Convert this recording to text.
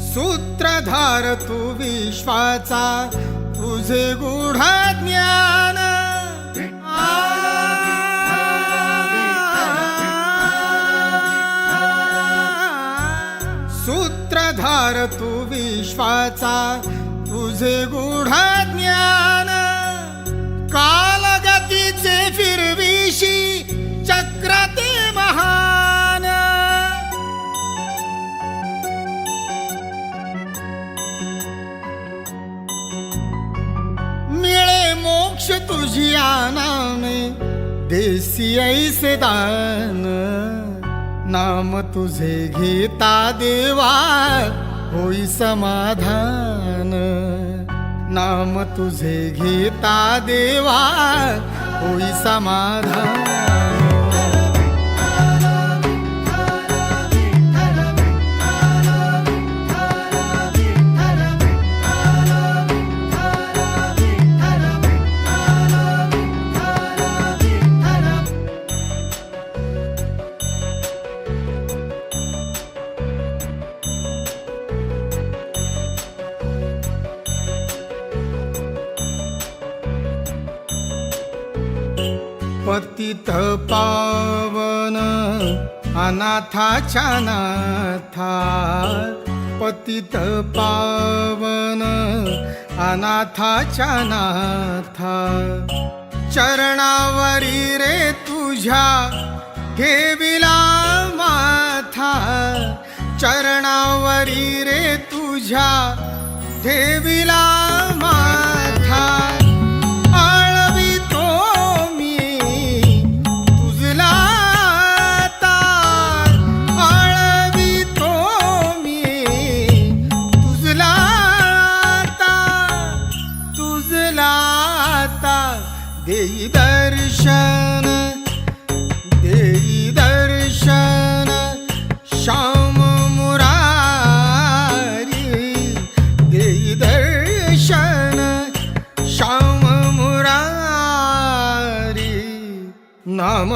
सूत्रधार तू विश्वाचा, तुझे गूढ ज्ञान सूत्रधार तू विश्वाचा, तुझे गूढ ज्ञान कालगतीचे फिरविशी चक्र ते महान। मिळे मोक्ष तुझिया नामे, देसी ऐसे दान। नाम तुझे घेता देवा, होई समाधान। नाम तुझे घेता देवा, होई समाधान। पतित पावन अनाथाच्या नाथा, पतित पावन अनाथाच्या नाथा। चरणावरी रे तुझ्या ठेविला माथा, चरणावरी रे तुझ्या ठेविला माथा। देई दर्शन, देई दर्शन श्याम मुरारी, देई दर्शन श्याम मुरारी। नाम